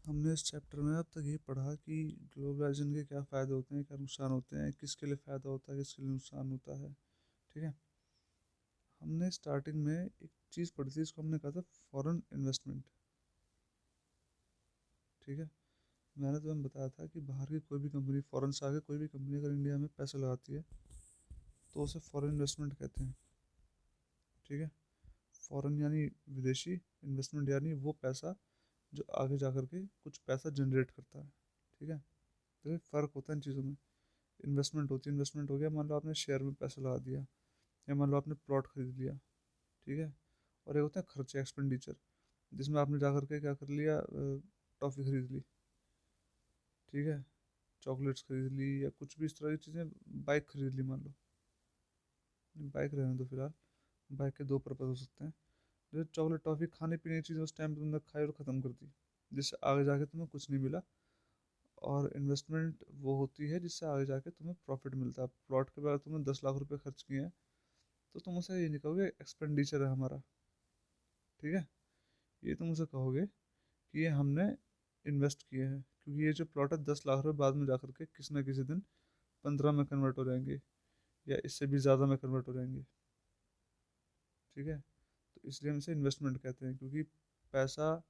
हमने इस चैप्टर में अब तक ये पढ़ा कि ग्लोबलाइजेशन के क्या फ़ायदे होते हैं, क्या नुकसान होते हैं, किसके लिए फ़ायदा होता है, किसके लिए नुकसान होता है। ठीक है। हमने स्टार्टिंग में एक चीज़ पढ़ी थी, इसको हमने कहा था फॉरेन इन्वेस्टमेंट। ठीक है। मैंने तुम्हें बताया था कि बाहर की कोई भी कंपनी, फॉरेन से आके कोई भी कंपनी अगर इंडिया में पैसे लगाती है तो उसे फॉरेन इन्वेस्टमेंट कहते हैं। ठीक है। फॉरेन यानी विदेशी, इन्वेस्टमेंट यानी वो पैसा जो आगे जा कर के कुछ पैसा जनरेट करता है। ठीक है। तो ये फ़र्क होता है इन चीज़ों में। इन्वेस्टमेंट होती है, इन्वेस्टमेंट हो गया, मान लो आपने शेयर में पैसा लगा दिया, या मान लो आपने प्लॉट खरीद लिया। ठीक है। और ये होता है खर्चे, एक्सपेंडिचर, जिसमें आपने जा कर के क्या कर लिया, टॉफ़ी खरीद ली। ठीक है। चॉकलेट्स खरीद ली या कुछ भी इस तरह की चीज़ें, बाइक खरीद ली मान लो। बाइक रहने दो फिलहाल। बाइक के दो पर्पज़ हो सकते हैं। जैसे चॉकलेट टॉफ़ी खाने पीने की चीज़ उस टाइम पे तुमने खाई और ख़त्म कर दी, जिससे आगे जाके तुम्हें कुछ नहीं मिला। और इन्वेस्टमेंट वो होती है जिससे आगे जाके तुम्हें प्रॉफिट मिलता है। प्लॉट के बाद तुमने 10 लाख रुपए खर्च किए हैं तो तुम उसे ये नहीं कहोगे एक्सपेंडिचर है हमारा। ठीक है। ये तुम उसे कहोगे कि ये हमने इन्वेस्ट किए हैं, क्योंकि ये जो प्लॉट है 10 लाख रुपए बाद में जाकर के किसी न किसी दिन 15 में कन्वर्ट हो जाएंगे, या इससे भी ज़्यादा में कन्वर्ट हो जाएंगे। ठीक है। तो इसलिए हम इसे इन्वेस्टमेंट कहते हैं, क्योंकि पैसा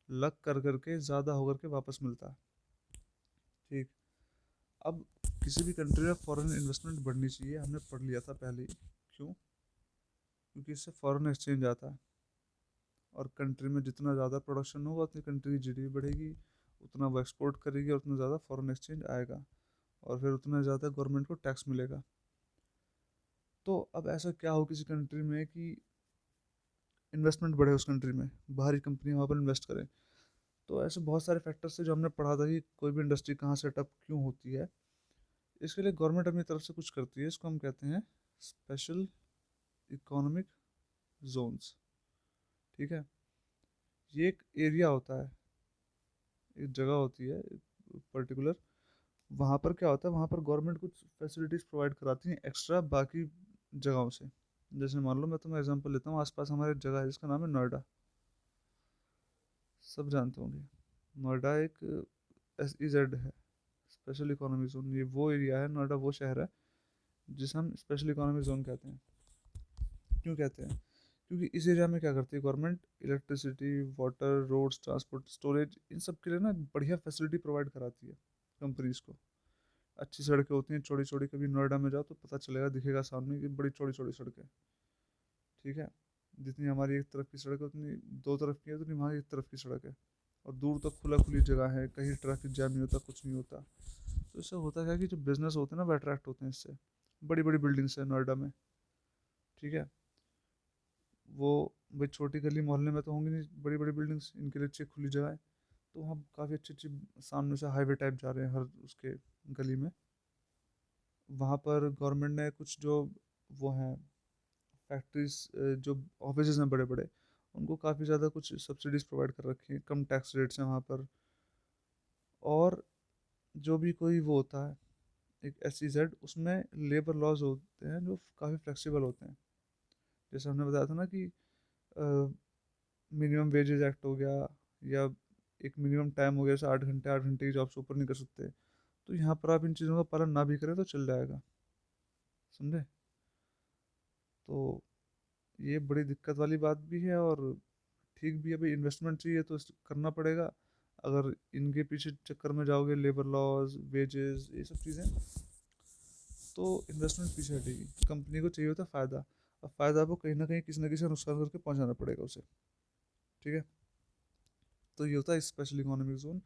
लग कर करके ज़्यादा होकर के वापस मिलता है। ठीक। अब किसी भी कंट्री में फॉरेन इन्वेस्टमेंट बढ़नी चाहिए, हमने पढ़ लिया था पहले ही। क्यों? क्योंकि इससे फॉरेन एक्सचेंज आता है, और कंट्री में जितना ज़्यादा प्रोडक्शन होगा उतनी कंट्री की जीडीपी बढ़ेगी, उतना वो एक्सपोर्ट करेगी और उतना ज़्यादा फॉरेन एक्सचेंज आएगा, और फिर उतना ज़्यादा गवर्नमेंट को टैक्स मिलेगा। तो अब ऐसा क्या हो किसी कंट्री में कि इन्वेस्टमेंट बढ़े उस कंट्री में, बाहरी कंपनी वहाँ पर इन्वेस्ट करें। तो ऐसे बहुत सारे फैक्टर्स है जो हमने पढ़ा था कि कोई भी इंडस्ट्री कहाँ सेटअप क्यों होती है। इसके लिए गवर्नमेंट अपनी तरफ से कुछ करती है, इसको हम कहते हैं स्पेशल इकोनॉमिक जोन्स। ठीक है। ये एक एरिया होता है, एक जगह होती है पर्टिकुलर। वहाँ पर क्या होता है, वहाँ पर गवर्नमेंट कुछ फैसिलिटीज़ प्रोवाइड कराती है एक्स्ट्रा बाकी जगहों से। जैसे मान लो मैं तुम्हें एग्जांपल लेता हूँ, आसपास हमारे एक जगह है जिसका नाम है नोएडा। सब जानते होंगे। नोएडा एक SEZ है, स्पेशल इकोनॉमिक जोन। ये वो एरिया है, नोएडा वो शहर है जिसे हम स्पेशल इकोनॉमिक जोन कहते हैं। क्यों कहते हैं? क्योंकि इस एरिया में क्या करती है government, electricity, water, roads, transport, storage, इन सब के लिए ना बढ़िया फैसिलिटी प्रोवाइड कराती है कंपनीज को। अच्छी सड़कें होती हैं, चौड़ी चौड़ी। कभी नोएडा में जाओ तो पता चलेगा, दिखेगा सामने कि बड़ी चौड़ी चौड़ी सड़कें। ठीक है। जितनी हमारी एक तरफ की सड़क है उतनी दो तरफ की है, उतनी वहाँ एक तरफ की सड़क है। और दूर तक खुला खुली जगह है, कहीं ट्रैफिक जैम नहीं होता, कुछ नहीं होता। तो इससे होता क्या है कि जो बिजनेस होते हैं ना वो अट्रैक्ट होते हैं इससे। बड़ी बड़ी बिल्डिंग्स है नोएडा में। ठीक है। वो भाई छोटी गली मोहल्ले में तो होंगी नहीं बड़ी बड़ी बिल्डिंग्स, इनके लिए अच्छी खुली जगह है। तो वहाँ काफ़ी अच्छी अच्छी सामने से हाईवे टाइप जा रहे हैं हर उसके गली में। वहाँ पर गवर्नमेंट ने कुछ जो वो हैं फैक्ट्रीज, जो ऑफिस हैं बड़े बड़े, उनको काफ़ी ज़्यादा कुछ सब्सिडीज़ प्रोवाइड कर रखी हैं, कम टैक्स रेट्स हैं वहाँ पर। और जो भी कोई वो होता है एक SEZ, उसमें लेबर लॉज होते हैं जो काफ़ी फ्लेक्सिबल होते हैं। जैसे हमने बताया था ना कि मिनिमम वेजेस एक्ट हो गया, या एक मिनिमम टाइम हो गया, जैसे 8 घंटे, 8 घंटे की जॉब से ऊपर नहीं कर सकते। तो यहाँ पर आप इन चीज़ों का पालन ना भी करें तो चल जाएगा। समझे? तो ये बड़ी दिक्कत वाली बात भी है, और ठीक भी है। भाई इन्वेस्टमेंट चाहिए तो करना पड़ेगा। अगर इनके पीछे चक्कर में जाओगे, लेबर लॉज, वेजेस, ये सब चीज़ें, तो इन्वेस्टमेंट पीछे हटेगी। कंपनी को चाहिए होता है फ़ायदा, अब फ़ायदा आपको कहीं ना कहीं किसी न किसी नुकसान करके पहुंचाना पड़ेगा उसे। ठीक है। तो ये होता है स्पेशल इकोनॉमिक जोन,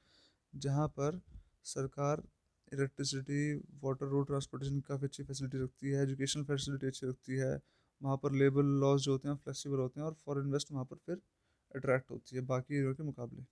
जहाँ पर सरकार इलेक्ट्रिसिटी, वाटर, रोड ट्रांसपोर्टेशन की काफ़ी अच्छी फैसिलिटी रखती है, एजुकेशन फैसिलिटी अच्छी रखती है। वहाँ पर लेबर लॉज जो होते हैं फ्लेक्सिबल होते हैं, और फॉरेन इन्वेस्ट वहाँ पर फिर अट्रैक्ट होती है बाकी एरिया के मुकाबले।